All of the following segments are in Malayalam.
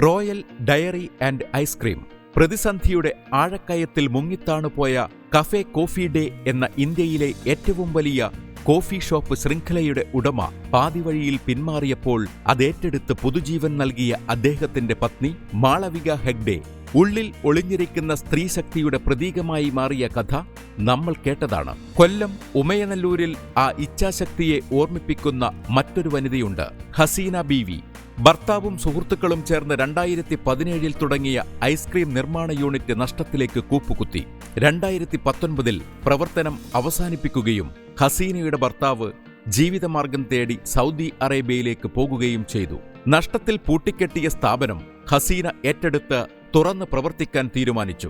റോയൽ ഡയറി ആൻഡ് ഐസ്ക്രീം പ്രതിസന്ധിയുടെ ആഴക്കയത്തിൽ മുങ്ങിത്താണുപോയ കഫേ കോഫി ഡേ എന്ന ഇന്ത്യയിലെ ഏറ്റവും വലിയ കോഫി ഷോപ്പ് ശൃംഖലയുടെ ഉടമ പാതിവഴിയിൽ പിന്മാറിയപ്പോൾ അതേറ്റെടുത്ത് പുതുജീവൻ നൽകിയ അദ്ദേഹത്തിന്റെ പത്നി മാളവിക ഹെഗ്ഡെ ഉള്ളിൽ ഒളിഞ്ഞിരിക്കുന്ന സ്ത്രീശക്തിയുടെ പ്രതീകമായി മാറിയ കഥ നമ്മൾ കേട്ടതാണ്. കൊല്ലം ഉമയനല്ലൂരിൽ ആ ഇച്ഛാശക്തിയെ ഓർമ്മിപ്പിക്കുന്ന മറ്റൊരു വനിതയുണ്ട്, ഹസീന ബീവി. ഭർത്താവും സുഹൃത്തുക്കളും ചേർന്ന് 2017 തുടങ്ങിയ ഐസ്ക്രീം നിർമ്മാണ യൂണിറ്റ് നഷ്ടത്തിലേക്ക് കൂപ്പുകുത്തി. 2019 പ്രവർത്തനം അവസാനിപ്പിക്കുകയും ഹസീനയുടെ ഭർത്താവ് ജീവിതമാർഗം തേടി സൗദി അറേബ്യയിലേക്ക് പോകുകയും ചെയ്തു. നഷ്ടത്തിൽ പൂട്ടിക്കെട്ടിയ സ്ഥാപനം ഹസീന ഏറ്റെടുത്ത് തുറന്ന് പ്രവർത്തിക്കാൻ തീരുമാനിച്ചു.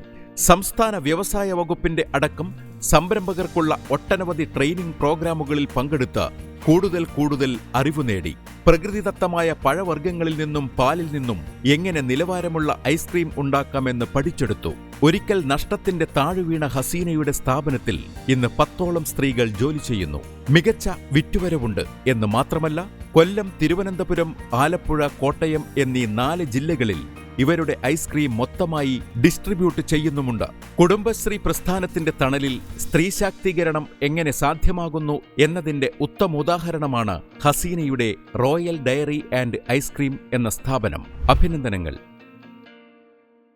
സംസ്ഥാന വ്യവസായ വകുപ്പിന്റെ അടക്കം സംരംഭകർക്കുള്ള ഒട്ടനവധി ട്രെയിനിംഗ് പ്രോഗ്രാമുകളിൽ പങ്കെടുത്ത് കൂടുതൽ അറിവ് നേടി. പ്രകൃതിദത്തമായ പഴവർഗ്ഗങ്ങളിൽ നിന്നും പാലിൽ നിന്നും എങ്ങനെ നിലവാരമുള്ള ഐസ്ക്രീം ഉണ്ടാക്കാമെന്ന് പഠിച്ചെടുത്തു. ഒരിക്കൽ നഷ്ടത്തിന്റെ താഴുവീണ ഹസീനയുടെ സ്ഥാപനത്തിൽ ഇന്ന് 10ഓളം സ്ത്രീകൾ ജോലി ചെയ്യുന്നു. മികച്ച വിറ്റുവരവുണ്ട് എന്ന് മാത്രമല്ല, കൊല്ലം, തിരുവനന്തപുരം, ആലപ്പുഴ, കോട്ടയം എന്നീ 4 ജില്ലകളിൽ ഇവരുടെ ഐസ്ക്രീം മൊത്തമായി ഡിസ്ട്രിബ്യൂട്ട് ചെയ്യുന്നുമുണ്ട്. കുടുംബശ്രീ പ്രസ്ഥാനത്തിന്റെ തണലിൽ സ്ത്രീ ശാക്തീകരണം എങ്ങനെ സാധ്യമാകുന്നു എന്നതിന്റെ ഉത്തമോദാഹരണമാണ് ഹസീനയുടെ റോയൽ ഡയറി ആൻഡ് ഐസ്ക്രീം എന്ന സ്ഥാപനം. അഭിനന്ദനങ്ങൾ.